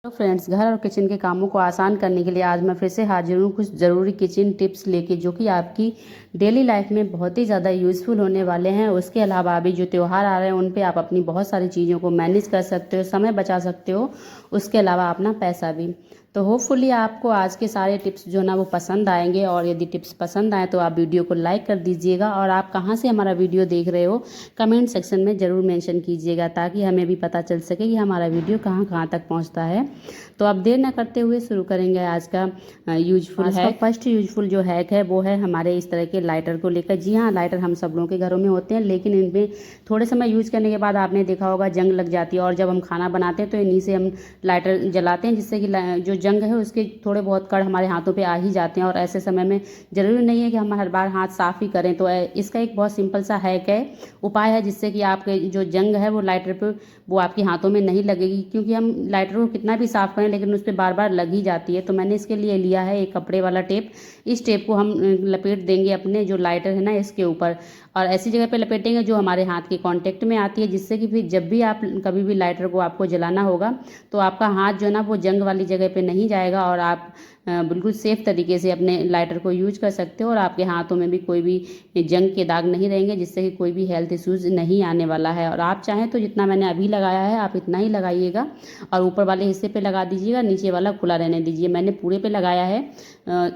तो फ्रेंड्स, घर और किचन के कामों को आसान करने के लिए आज मैं फिर से हाजिर हूँ कुछ ज़रूरी किचन टिप्स लेके, जो कि आपकी डेली लाइफ में बहुत ही ज़्यादा यूज़फुल होने वाले हैं। उसके अलावा अभी जो त्यौहार आ रहे हैं उन पे आप अपनी बहुत सारी चीज़ों को मैनेज कर सकते हो, समय बचा सकते हो, उसके अलावा अपना पैसा भी। तो होपफुली आपको आज के सारे टिप्स जो ना वो पसंद आएंगे, और यदि टिप्स पसंद आए तो आप वीडियो को लाइक कर दीजिएगा, और आप कहाँ से हमारा वीडियो देख रहे हो कमेंट सेक्शन में ज़रूर मेंशन कीजिएगा, ताकि हमें भी पता चल सके कि हमारा वीडियो कहाँ कहाँ तक पहुँचता है। तो अब देर ना करते हुए शुरू करेंगे आज का यूजफुल हैक। फर्स्ट यूजफुल जो हैक है वो है हमारे इस तरह के लाइटर को लेकर। जी हाँ, लाइटर हम सब लोगों के घरों में होते हैं, लेकिन इनमें थोड़े समय यूज करने के बाद आपने देखा होगा जंग लग जाती है, और जब हम खाना बनाते हैं तो इन्हीं से हम लाइटर जलाते हैं, जिससे कि जो जंग है उसके थोड़े बहुत कण हमारे हाथों पे आ ही जाते हैं। और ऐसे समय में ज़रूरी नहीं है कि हम हर बार हाथ साफ़ ही करें। तो इसका एक बहुत सिंपल सा हैक है, उपाय है, जिससे कि आपके जो जंग है वो लाइटर पे वो आपके हाथों में नहीं लगेगी, क्योंकि हम लाइटर को कितना भी साफ़ करें लेकिन उस पर बार बार लग ही जाती है। तो मैंने इसके लिए लिया है एक कपड़े वाला टेप। इस टेप को हम लपेट देंगे अपने जो लाइटर है ना इसके ऊपर, और ऐसी जगह पे लपेटेंगे जो हमारे हाथ के कांटेक्ट में आती है, जिससे कि फिर जब भी आप कभी भी लाइटर को आपको जलाना होगा तो आपका हाथ जो है ना वो जंग वाली जगह पे नहीं जाएगा, और आप बिल्कुल सेफ़ तरीके से अपने लाइटर को यूज कर सकते हो, और आपके हाथों में भी कोई भी जंग के दाग नहीं रहेंगे, जिससे कि कोई भी हेल्थ इश्यूज नहीं आने वाला है। और आप चाहें तो जितना मैंने अभी लगाया है आप इतना ही लगाइएगा, और ऊपर वाले हिस्से पे लगा दीजिएगा, नीचे वाला खुला रहने दीजिए। मैंने पूरे पे लगाया है।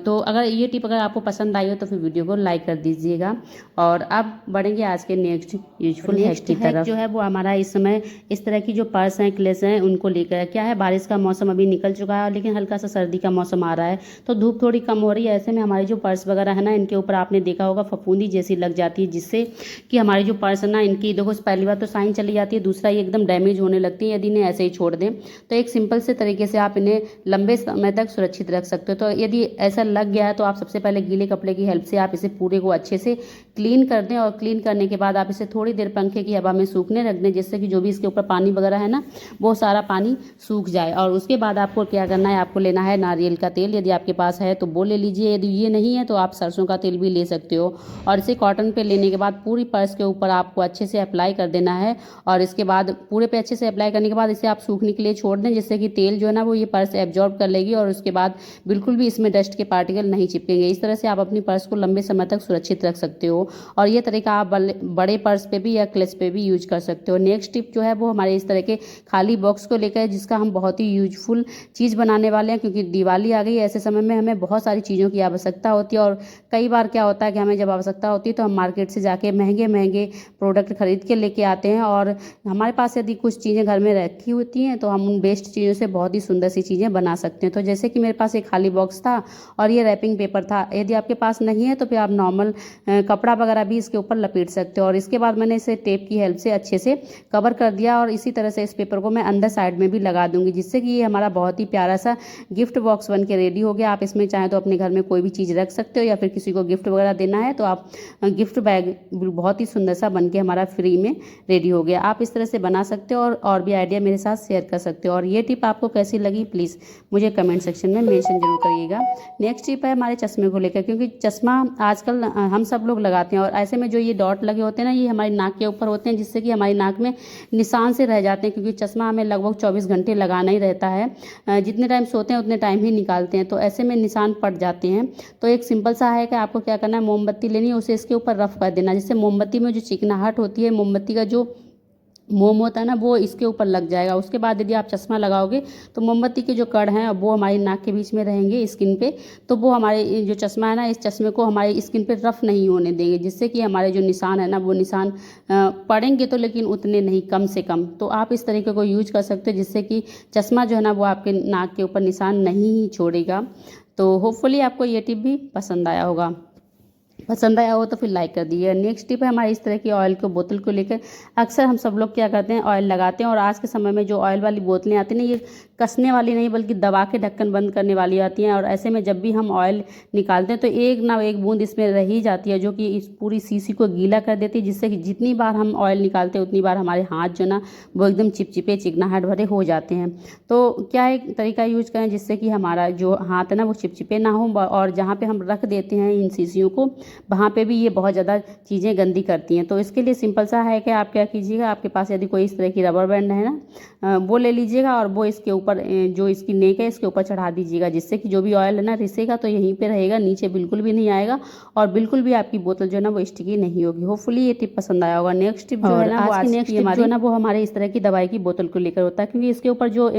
तो अगर ये टिप अगर आपको पसंद आई हो तो फिर वीडियो को लाइक कर दीजिएगा। और अब बढ़ेंगे आज के नेक्स्ट यूजफुल हैक की तरफ। जो है वो हमारा इस समय इस तरह की जो पर्स हैं, क्लेस हैं, उनको लेकर क्या है, बारिश का मौसम अभी निकल चुका है, लेकिन हल्का सा सर्दी का मौसम आ रहा है, तो धूप थोड़ी कम हो रही है। ऐसे में हमारे जो पर्स वगैरह है ना, इनके ऊपर आपने देखा होगा फफूंदी जैसी लग जाती है, जिससे कि हमारी जो पर्स है ना, इनकी देखो पहली बार तो साइन चली जाती है, दूसरा ये एकदम डैमेज होने लगती है यदि इन्हें ऐसे ही छोड़ दें। तो एक सिंपल से तरीके से आप इन्हें लंबे समय तक सुरक्षित रख सकते हो। तो यदि ऐसा लग गया है तो आप सबसे पहले गीले कपड़े की हेल्प से आप इसे पूरे को अच्छे से क्लीन कर दें, और क्लीन करने के बाद आप इसे थोड़ी देर पंखे की हवा में सूखने रख दें, जिससे कि जो भी इसके ऊपर पानी वगैरह है ना वो सारा पानी सूख जाए। और उसके बाद आपको क्या करना है, आपको लेना है नारियल का तेल। यदि आपके पास है तो वो ले लीजिए, यदि ये नहीं है तो आप सरसों का तेल भी ले सकते हो। और इसे कॉटन पे लेने के बाद पूरी पर्स के ऊपर आपको अच्छे से अप्लाई कर देना है, और इसके बाद पूरे पे अच्छे से अप्लाई करने के बाद इसे आप सूखने के लिए छोड़ दें, जिससे कि तेल जो है ना वो ये पर्स एब्जॉर्ब कर लेगी, और उसके बाद बिल्कुल भी इसमें डस्ट के पार्टिकल नहीं चिपकेंगे। इस तरह से आप अपनी पर्स को लंबे समय तक सुरक्षित रख सकते हो, और ये तरीका आप बड़े पर्स पे भी या क्लच पे भी यूज कर सकते हो। नेक्स्ट टिप जो है वो हमारे इस तरह के खाली बॉक्स को लेकर है, जिसका हम बहुत ही यूजफुल चीज़ बनाने वाले हैं, क्योंकि दिवाली आ गई है। ऐसे समय में हमें बहुत सारी चीज़ों की आवश्यकता होती है, और कई बार क्या होता है कि हमें जब आवश्यकता होती है तो हम मार्केट से जाके महंगे महंगे प्रोडक्ट खरीद के लेके आते हैं, और हमारे पास यदि कुछ चीज़ें घर में रखी होती हैं तो हम उन बेस्ट चीज़ों से बहुत ही सुंदर सी चीज़ें बना सकते हैं। तो जैसे कि मेरे पास एक खाली बॉक्स था और ये रैपिंग पेपर था। यदि आपके पास नहीं है तो फिर आप नॉर्मल कपड़ा वगैरह भी इसके ऊपर लपेट सकते हो, और इसके बाद मैंने इसे टेप की हेल्प से अच्छे से कवर कर दिया, और इसी तरह से इस पेपर को मैं अंदर साइड में भी लगा दूंगी, जिससे कि ये हमारा बहुत ही प्यारा सा गिफ्ट बॉक्स बन के रेडी हो गया। आप इसमें चाहें तो अपने घर में कोई भी चीज़ रख सकते हो, या फिर किसी को गिफ्ट वगैरह देना है तो आप गिफ्ट बैग बहुत ही सुंदर सा बन के हमारा फ्री में रेडी हो गया। आप इस तरह से बना सकते हो, और भी आइडिया मेरे साथ शेयर कर सकते हो। और ये टिप आपको कैसी लगी प्लीज़ मुझे कमेंट सेक्शन में मेंशन जरूर करिएगा। नेक्स्ट टिप है हमारे चश्मे को लेकर, क्योंकि चश्मा आजकल हम सब लोग लगाते हैं, और ऐसे में जो ये डॉट लगे होते हैं ना, ये हमारी नाक के ऊपर होते हैं, जिससे कि हमारी नाक में निशान से रह जाते हैं, क्योंकि चश्मा हमें लगभग 24 घंटे लगाना ही रहता है। जितने टाइम सोते हैं उतने टाइम ही निकालते हैं, तो ऐसे में निशान पड़ जाते हैं। तो एक सिंपल सा है कि आपको क्या करना है, मोमबत्ती लेनी है, उसे इसके ऊपर रफ कर देना, जिससे मोमबत्ती में जो चिकनाहट होती है, मोमबत्ती का जो मोम होता है ना वो इसके ऊपर लग जाएगा। उसके बाद यदि आप चश्मा लगाओगे तो मोमबत्ती के जो कण हैं वो हमारी नाक के बीच में रहेंगे स्किन पे, तो वो हमारे जो चश्मा है ना, इस चश्मे को हमारी स्किन पे रफ नहीं होने देंगे, जिससे कि हमारे जो निशान है ना वो निशान पड़ेंगे तो, लेकिन उतने नहीं, कम से कम। तो आप इस तरीके को यूज कर सकते हो, जिससे कि चश्मा जो है ना वो आपके नाक के ऊपर निशान नहीं ही छोड़ेगा। तो होपफुली आपको ये टिप भी पसंद आया होगा। पसंद आया हो तो फिर लाइक कर दीजिए। नेक्स्ट टिप है हमारी इस तरह की ऑयल को बोतल को लेकर। अक्सर हम सब लोग क्या करते हैं, ऑयल लगाते हैं, और आज के समय में जो ऑयल वाली बोतलें आती हैं ना, ये कसने वाली नहीं बल्कि दबा के ढक्कन बंद करने वाली आती हैं, और ऐसे में जब भी हम ऑयल निकालते हैं तो एक ना एक बूंद इसमें रह ही जाती है, जो कि इस पूरी शीशी को गीला कर देती है, जिससे कि जितनी बार हम ऑयल निकालते हैं उतनी बार हमारे हाथ जो ना वो एकदम चिपचिपे चिकनाहट भरे हो जाते हैं। तो क्या एक तरीका यूज करें जिससे कि हमारा जो हाथ है ना वो चिपचिपे ना हो, और जहाँ पे हम रख देते हैं इन शीशियों को वहाँ पे भी ये बहुत ज़्यादा चीज़ें गंदी करती हैं। तो इसके लिए सिंपल सा है कि आप क्या कीजिएगा, आपके पास यदि कोई इस तरह की रबर बैंड है ना, वो ले लीजिएगा और वो इसके ऊपर जो इसकी नेक है इसके ऊपर चढ़ा दीजिएगा, जिससे कि जो भी ऑयल है ना रिसेगा तो यहीं पे रहेगा, नीचे बिल्कुल भी नहीं आएगा और बिल्कुल भी आपकी बोतल जो है ना वो स्टिकी नहीं होगी। होपफुली ये टिप पसंद आया होगा। नेक्स्ट टिप जो है ना, आज की नेक्स्ट टिप जो है ना वो हमारे इस तरह की दवाई की बोतल को लेकर होता है, क्योंकि इसके ऊपर जो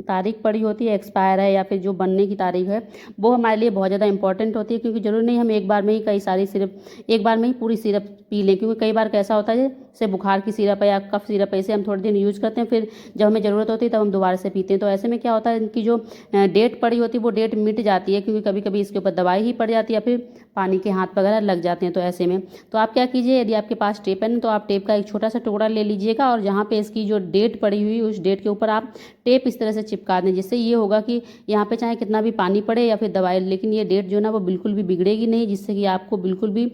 तारीख पड़ी होती है, एक्सपायर है या फिर जो बनने की तारीख है, वो हमारे लिए बहुत ज़्यादा इंपॉर्टेंट होती है। क्योंकि जरूरी नहीं हम एक बार में ही कई सारी सिरप एक बार में ही पूरी सिरप पी लें, क्योंकि कई बार कैसा होता है जैसे बुखार की सिरप है या कफ सिरप है, इसे हम थोड़े दिन यूज़ करते हैं, फिर जब हमें ज़रूरत होती है तब हम दोबारा से पीते हैं। तो ऐसे में क्या होता है, इनकी जो डेट पड़ी होती है वो डेट मिट जाती है, क्योंकि कभी कभी इसके ऊपर दवाई ही पड़ जाती है या फिर पानी के हाथ वगैरह लग जाते हैं। तो ऐसे में तो आप क्या कीजिए, यदि आपके पास टेप है ना, तो आप टेप का एक छोटा सा टुकड़ा ले लीजिएगा और जहाँ पे इसकी जो डेट पड़ी हुई उस डेट के ऊपर आप टेप इस तरह से चिपका दें, जिससे ये होगा कि यहाँ पे चाहे कितना भी पानी पड़े या फिर दवाई, लेकिन ये डेट जो है ना वो बिल्कुल भी बिगड़ेगी नहीं, जिससे कि आपको बिल्कुल भी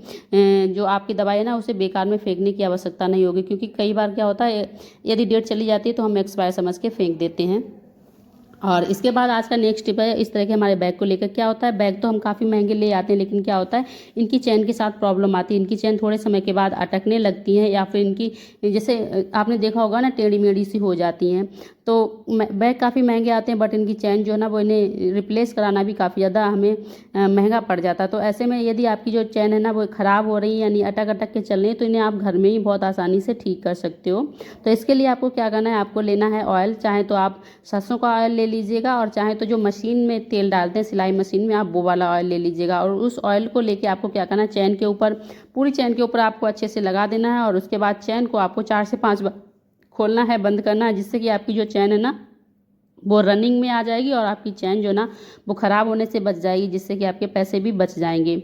जो आपकी दवाई है ना उसे बेकार में फेंकने की आवश्यकता नहीं होगी। क्योंकि कई बार क्या होता है, यदि डेट चली जाती है तो हम एक्सपायर समझ के फेंक देते हैं। और इसके बाद आज का नेक्स्ट टिप है इस तरह के हमारे बैग को लेकर। क्या होता है, बैग तो हम काफ़ी महंगे ले आते हैं, लेकिन क्या होता है इनकी चैन के साथ प्रॉब्लम आती है। इनकी चैन थोड़े समय के बाद अटकने लगती हैं या फिर इनकी जैसे आपने देखा होगा ना टेढ़ी मेढ़ी सी हो जाती हैं। तो बैग काफ़ी महंगे आते हैं, बट इनकी चैन जो है ना वो इन्हें रिप्लेस कराना भी काफ़ी ज़्यादा हमें महंगा पड़ जाता है। तो ऐसे में यदि आपकी जो चैन है ना वो ख़राब हो रही है यानी अटक अटक के चल रही है, तो इन्हें आप घर में ही बहुत आसानी से ठीक कर सकते हो। तो इसके लिए आपको क्या करना है, आपको लेना है ऑयल। चाहे तो आप सरसों का ऑयल ले लीजिएगा और चाहे तो जो मशीन में तेल डालते हैं सिलाई मशीन में, आप वो वाला ऑयल ले लीजिएगा। और उस ऑयल को लेके आपको क्या करना है, चैन के ऊपर, पूरी चैन के ऊपर आपको अच्छे से लगा देना है। और उसके बाद चैन को आपको 4 से 5 बार खोलना है, बंद करना है, जिससे कि आपकी जो चैन है ना वो रनिंग में आ जाएगी और आपकी चैन जो ना वो ख़राब होने से बच जाएगी, जिससे कि आपके पैसे भी बच जाएंगे।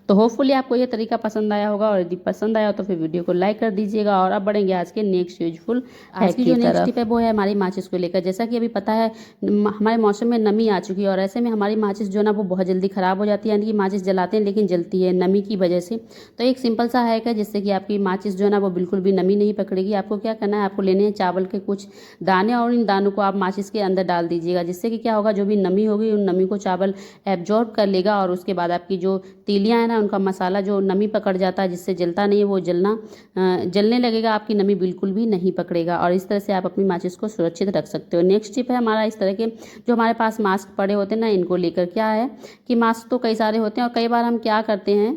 तो होपफुली आपको ये तरीका पसंद आया होगा, और यदि पसंद आया हो तो फिर वीडियो को लाइक कर दीजिएगा। और अब बढ़ेंगे आज के नेक्स्ट यूजफुल हैक की जो नेक्स्ट टिप है वो है हमारी माचिस को लेकर। जैसा कि अभी पता है हमारे मौसम में नमी आ चुकी है और ऐसे में हमारी माचिस जो है ना वो बहुत जल्दी ख़राब हो जाती है, यानी कि माचिस जलाते हैं लेकिन जलती है नमी की वजह से। तो एक सिंपल सा हैक है जिससे कि आपकी माचिस जो है ना वो बिल्कुल भी नमी नहीं पकड़ेगी। आपको क्या करना है, आपको लेने हैं चावल के कुछ दाने और इन दानों को आप माचिस के अंदर डाल दीजिएगा, जिससे कि क्या होगा, जो भी नमी होगी उन नमी को चावल एब्जॉर्ब कर लेगा और उसके बाद आपकी जो तीलियाँ हैं ना उनका मसाला जो नमी पकड़ जाता है जिससे जलता नहीं है वो जलने लगेगा, आपकी नमी बिल्कुल भी नहीं पकड़ेगा। और इस तरह से आप अपनी माचिस को सुरक्षित रख सकते हो। नेक्स्ट टिप है हमारा इस तरह के जो हमारे पास मास्क पड़े होते हैं ना, इनको लेकर। क्या है कि मास्क तो कई सारे होते हैं और कई बार हम क्या करते हैं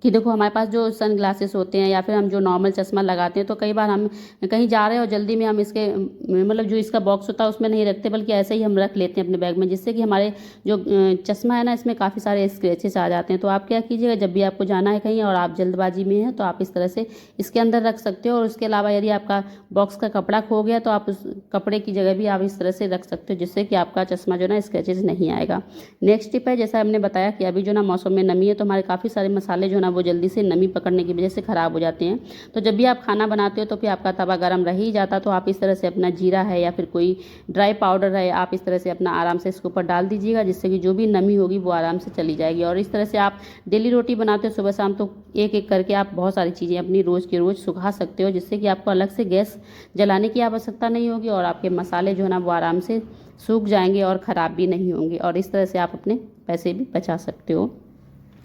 कि देखो हमारे पास जो सन ग्लासेस होते हैं या फिर हम जो नॉर्मल चश्मा लगाते हैं, तो कई बार हम कहीं जा रहे हैं और जल्दी में हम इसके मतलब जो इसका बॉक्स होता है उसमें नहीं रखते, बल्कि ऐसे ही हम रख लेते हैं अपने बैग में, जिससे कि हमारे जो चश्मा है ना इसमें काफ़ी सारे स्क्रैचेस आ जाते हैं। तो आप क्या कीजिएगा, जब भी आपको जाना है कहीं और आप जल्दबाजी में हैं तो आप इस तरह से इसके अंदर रख सकते हो। और उसके अलावा यदि आपका बॉक्स का कपड़ा खो गया तो आप उस कपड़े की जगह भी आप इस तरह से रख सकते हो, जिससे कि आपका चश्मा जो ना स्क्रैचेस नहीं आएगा। नेक्स्ट टिप है, जैसा हमने बताया कि अभी जो ना मौसम में नमी है तो हमारे काफ़ी सारे मसाले जो ना वो जल्दी से नमी पकड़ने की वजह से ख़राब हो जाते हैं। तो जब भी आप खाना बनाते हो तो फिर आपका तवा गरम रह ही जाता, तो आप इस तरह से अपना जीरा है या फिर कोई ड्राई पाउडर है, आप इस तरह से अपना आराम से इसके ऊपर डाल दीजिएगा, जिससे कि जो भी नमी होगी वो आराम से चली जाएगी। और इस तरह से आप डेली रोटी बनाते हो सुबह शाम, तो एक एक करके आप बहुत सारी चीज़ें अपनी रोज़ की रोज़ सुखा सकते हो, जिससे कि आपको अलग से गैस जलाने की आवश्यकता नहीं होगी और आपके मसाले जो है ना वो आराम से सूख जाएंगे और ख़राब भी नहीं होंगे। और इस तरह से आप अपने पैसे भी बचा सकते हो।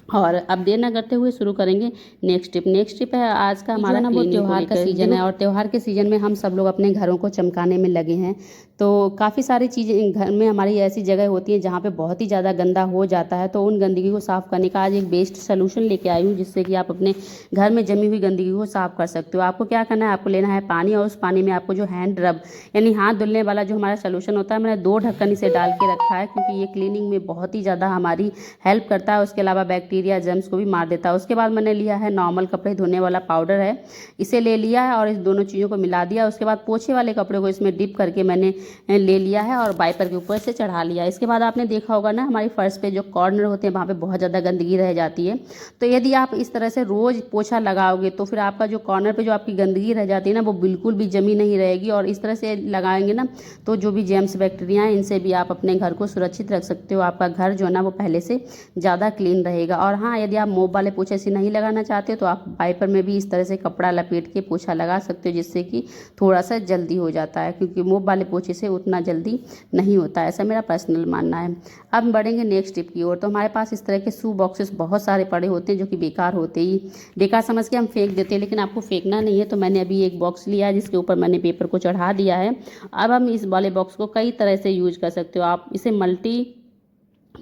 और अब देर ना करते हुए शुरू करेंगे नेक्स्ट टिप। नेक्स्ट टिप है आज का हमारा ना वो त्यौहार का सीज़न है और त्यौहार के सीज़न में हम सब लोग अपने घरों को चमकाने में लगे हैं। तो काफ़ी सारी चीज़ें घर में हमारी ऐसी जगह होती है जहाँ पे बहुत ही ज़्यादा गंदा हो जाता है, तो उन गंदगी को साफ़ करने का आज एक बेस्ट सोल्यूशन लेके आई हूँ, जिससे कि आप अपने घर में जमी हुई गंदगी को साफ़ कर सकते हो। आपको क्या करना है, आपको लेना है पानी और उस पानी में आपको जो हैंड रब यानी हाथ धुलने वाला जो हमारा सोल्यूशन होता है, मैंने 2 ढक्कन इसे डाल के रखा है, क्योंकि ये क्लीनिंग में बहुत ही ज़्यादा हमारी हेल्प करता है। उसके अलावा बैक्टीरिया जर्म्स को भी मार देता है। उसके बाद मैंने लिया है नॉर्मल कपड़े धोने वाला पाउडर है, इसे ले लिया है और इस दोनों चीज़ों को मिला दिया। उसके बाद पोछे वाले कपड़े को इसमें डिप करके मैंने ले लिया है और वाइपर के ऊपर से चढ़ा लिया। इसके बाद आपने देखा होगा ना हमारी फर्श पे जो कॉर्नर होते हैं वहाँ पे बहुत ज़्यादा गंदगी रह जाती है। तो यदि आप इस तरह से रोज़ पोछा लगाओगे तो फिर आपका जो कॉर्नर पे जो आपकी गंदगी रह जाती है ना वो बिल्कुल भी जमी नहीं रहेगी। और इस तरह से लगाएंगे ना तो जो भी जेम्स बैक्टीरिया हैं इनसे भी आप अपने घर को सुरक्षित रख सकते हो। आपका घर जो है ना वो पहले से ज़्यादा क्लीन रहेगा। और हाँ, यदि आप मोब वाले पोछे से नहीं लगाना चाहते तो आप वाइपर में भी इस तरह से कपड़ा लपेट के पोछा लगा सकते हो, जिससे कि थोड़ा सा जल्दी हो जाता है, क्योंकि मोब वाले पोछे से उतना जल्दी नहीं होता है, ऐसा मेरा पर्सनल मानना है। अब हम बढ़ेंगे नेक्स्ट टिप की ओर। तो हमारे पास इस तरह के शू बॉक्सेस बहुत सारे पड़े होते हैं जो कि बेकार होते ही, बेकार समझ के हम फेंक देते हैं, लेकिन आपको फेंकना नहीं है। तो मैंने अभी एक बॉक्स लिया है जिसके ऊपर मैंने पेपर को चढ़ा दिया है। अब हम इस वाले बॉक्स को कई तरह से यूज कर सकते हो, आप इसे मल्टी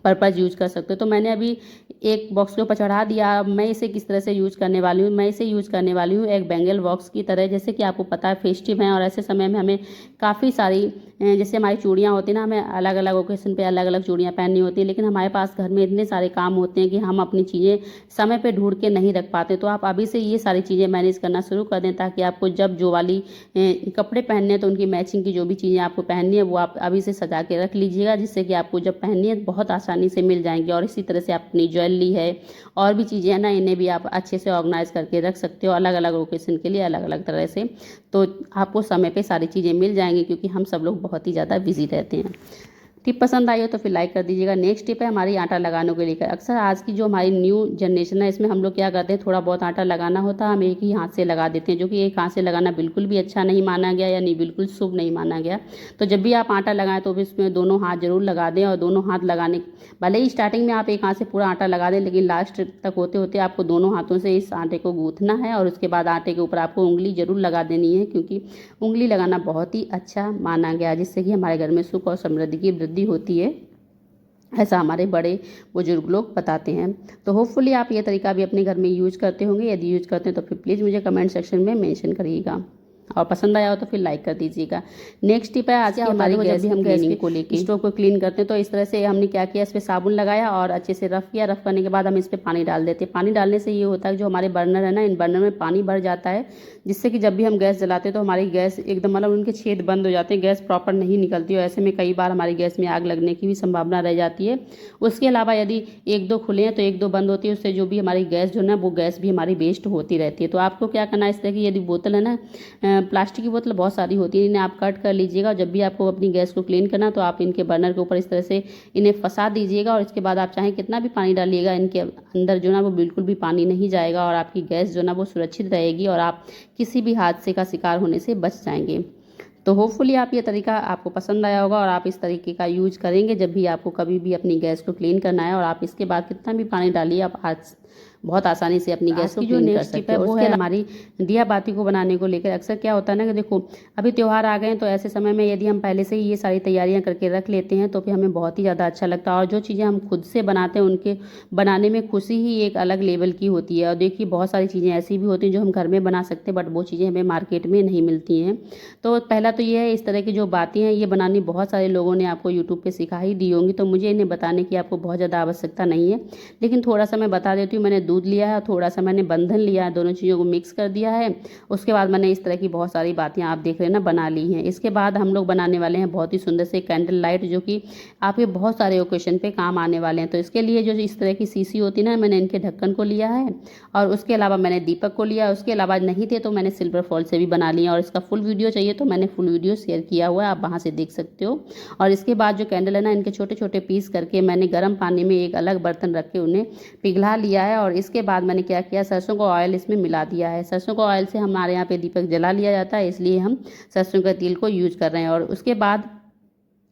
पर्पज़ यूज कर सकते हो। तो मैंने अभी एक बॉक्स के ऊपर चढ़ा दिया। अब मैं इसे किस तरह से यूज करने वाली हूँ, मैं इसे यूज करने वाली हूँ एक बैंगल बॉक्स की तरह। जैसे कि आपको पता है फेस्टिव है और ऐसे समय में हमें काफ़ी सारी जैसे हमारी चूड़ियाँ होती हैं ना, हमें अलग अलग ओकेजन पे अलग अलग चूड़ियाँ पहननी होती हैं, लेकिन हमारे पास घर में इतने सारे काम होते हैं कि हम अपनी चीज़ें समय पे ढूंढ के नहीं रख पाते। तो आप अभी से ये सारी चीज़ें मैनेज करना शुरू कर दें, ताकि आपको जब जो वाली कपड़े पहनने हैं तो उनकी मैचिंग की जो भी चीज़ें आपको पहननी है वो आप अभी से सजा के रख लीजिएगा, जिससे कि आपको जब पहननी है बहुत आसानी से मिल जाएंगी। और इसी तरह से आप अपनी ज्वेलरी है और भी चीज़ें हैं ना, इन्हें भी आप अच्छे से ऑर्गेनाइज करके रख सकते हो अलग अलग ओकेजन के लिए अलग अलग तरह से। तो आपको समय पे सारी चीज़ें मिल जाएंगी, क्योंकि हम सब लोग बहुत ही ज़्यादा बिजी रहते हैं। टिप पसंद आई हो तो फिर लाइक कर दीजिएगा। नेक्स्ट टिप है हमारी आटा लगाने को लेकर। अक्सर आज की जो हमारी न्यू जनरेशन है, इसमें हम लोग क्या करते हैं, थोड़ा बहुत आटा लगाना होता है हम एक ही हाथ से लगा देते हैं, जो कि एक हाथ से लगाना बिल्कुल भी अच्छा नहीं माना गया, या नहीं बिल्कुल शुभ नहीं माना गया। तो जब भी आप आटा लगाएं तो इसमें दोनों हाथ जरूर लगा दें, और दोनों हाथ लगाने भले ही स्टार्टिंग में आप एक हाथ से पूरा आटा लगा दें, लेकिन लास्ट तक होते होते आपको दोनों हाथों से इस आटे को गूंथना है, और उसके बाद आटे के ऊपर आपको उंगली जरूर लगा देनी है, क्योंकि उंगली लगाना बहुत ही अच्छा माना गया, जिससे कि हमारे घर में सुख और समृद्धि की वृद्धि होती है, ऐसा हमारे बड़े बुजुर्ग लोग बताते हैं। तो होपफुली आप ये तरीका भी अपने घर में यूज करते होंगे। यदि यूज करते हैं तो फिर प्लीज़ मुझे कमेंट सेक्शन में मेंशन करिएगा, और पसंद आया हो तो फिर लाइक कर दीजिएगा। नेक्स्ट टिप है आज की हमारी, जब भी हम गैस को लेके स्टोव को क्लीन करते हैं तो इस तरह से हमने क्या किया, इस पर साबुन लगाया और अच्छे से रफ किया। रफ करने के बाद हम इस पर पानी डाल देते हैं। पानी डालने से ये होता है जो हमारे बर्नर है ना, इन बर्नर में पानी भर जाता है, जिससे कि जब भी हम गैस जलाते हैं तो हमारी गैस एकदम मतलब उनके छेद बंद हो जाते हैं, गैस प्रॉपर नहीं निकलती है। ऐसे में कई बार हमारी गैस में आग लगने की भी संभावना रह जाती है। उसके अलावा यदि एक दो खुले हैं तो एक दो बंद होती है, उससे जो भी हमारी गैस जो है ना, वो गैस भी हमारी वेस्ट होती रहती है। तो आपको क्या करना है, इस तरह की यदि बोतल है ना, प्लास्टिक की बोतल बहुत सारी होती है, इन्हें आप कट कर लीजिएगा। जब भी आपको अपनी गैस को क्लीन करना तो आप इनके बर्नर के ऊपर इस तरह से इन्हें फंसा दीजिएगा, और इसके बाद आप चाहें कितना भी पानी डालिएगा, इनके अंदर जो ना वो बिल्कुल भी पानी नहीं जाएगा, और आपकी गैस जो ना वो सुरक्षित रहेगी, और आप किसी भी हादसे का शिकार होने से बच जाएंगे। तो होपफुली आप ये तरीका आपको पसंद आया होगा, और आप इस तरीके का यूज करेंगे जब भी आपको कभी भी अपनी गैस को क्लीन करना है। और आप इसके बाद कितना भी पानी डालिए, आप आज बहुत आसानी से अपनी गैस को क्लीन कर सकते हैं। वो है हमारी दिया बाती को बनाने को लेकर। अक्सर क्या होता है ना कि देखो अभी त्यौहार आ गए हैं, तो ऐसे समय में यदि हम पहले से ही ये सारी तैयारियां करके रख लेते हैं तो फिर हमें बहुत ही ज़्यादा अच्छा लगता है। और जो चीज़ें हम खुद से बनाते हैं उनके बनाने में खुशी ही एक अलग लेवल की होती है। और देखिए बहुत सारी चीज़ें ऐसी भी होती हैं जो हम घर में बना सकते हैं, बट वो चीज़ें हमें मार्केट में नहीं मिलती हैं। तो पहला तो ये है, इस तरह की जो बातें हैं ये बनानी बहुत सारे लोगों ने आपको यूट्यूब पर सिखा ही दी होंगी, तो मुझे इन्हें बताने की आपको बहुत ज़्यादा आवश्यकता नहीं है। लेकिन थोड़ा सा मैं बता देती हूँ। मैंने दूध लिया है, थोड़ा सा मैंने बंधन लिया है, दोनों चीज़ों को मिक्स कर दिया है। उसके बाद मैंने इस तरह की बहुत सारी बातें आप देख रहे हैं ना बना ली हैं। इसके बाद हम लोग बनाने वाले हैं बहुत ही सुंदर से कैंडल लाइट, जो कि आपके बहुत सारे ओकेशन पे काम आने वाले हैं। तो इसके लिए जो इस तरह की शीशी होती है ना, मैंने इनके ढक्कन को लिया है, और उसके अलावा मैंने दीपक को लिया। उसके अलावा नहीं थे तो मैंने सिल्वर फॉल से भी बना लिया, और इसका फुल वीडियो चाहिए तो मैंने फुल वीडियो शेयर किया हुआ है, आप वहाँ से देख सकते हो। और इसके बाद जो कैंडल है ना, इनके छोटे छोटे पीस करके मैंने गर्म पानी में एक अलग बर्तन रख के उन्हें पिघला लिया है। और इसके बाद मैंने क्या किया, सरसों का ऑयल इसमें मिला दिया है। सरसों का ऑयल से हमारे यहाँ पे दीपक जला लिया जाता है, इसलिए हम सरसों के तेल को यूज कर रहे हैं। और उसके बाद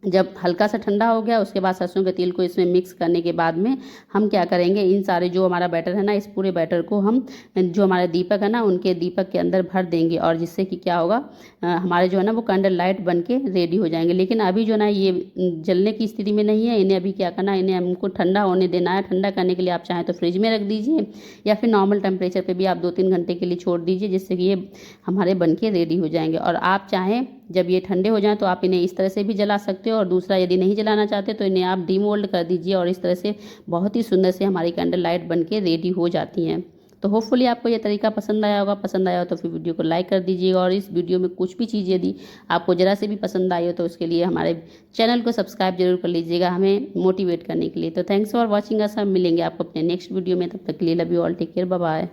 जब हल्का सा ठंडा हो गया, उसके बाद सरसों के तेल को इसमें मिक्स करने के बाद में हम क्या करेंगे, इन सारे जो हमारा बैटर है ना, इस पूरे बैटर को हम जो हमारे दीपक है ना उनके दीपक के अंदर भर देंगे, और जिससे कि क्या होगा, हमारे जो है ना वो कैंडल लाइट बन के रेडी हो जाएंगे। लेकिन अभी जो ना ये जलने की स्थिति में नहीं है, इन्हें अभी क्या करना है, इन्हें हमको ठंडा होने देना है। ठंडा करने के लिए आप चाहें तो फ्रिज में रख दीजिए, या फिर नॉर्मल टेम्परेचर पर भी आप 2-3 घंटे के लिए छोड़ दीजिए, जिससे कि ये हमारे बन के रेडी हो जाएंगे। और आप चाहें जब ये ठंडे हो जाएं तो आप इन्हें इस तरह से भी जला सकते हो, और दूसरा यदि नहीं जलाना चाहते तो इन्हें आप डीमोल्ड कर दीजिए, और इस तरह से बहुत ही सुंदर से हमारी कैंडल लाइट बन के रेडी हो जाती हैं। तो होपफुली आपको ये तरीका पसंद आया होगा। पसंद आया हो तो फिर वीडियो को लाइक कर दीजिएगा, और इस वीडियो में कुछ भी चीज़ यदि आपको ज़रा से भी पसंद आई हो तो उसके लिए हमारे चैनल को सब्सक्राइब जरूर कर लीजिएगा, हमें मोटिवेट करने के लिए। तो थैंक्स फॉर वॉचिंग अस। हम मिलेंगे आपको अपने नेक्स्ट वीडियो में, तब तक के लिए love you all, take care, bye bye.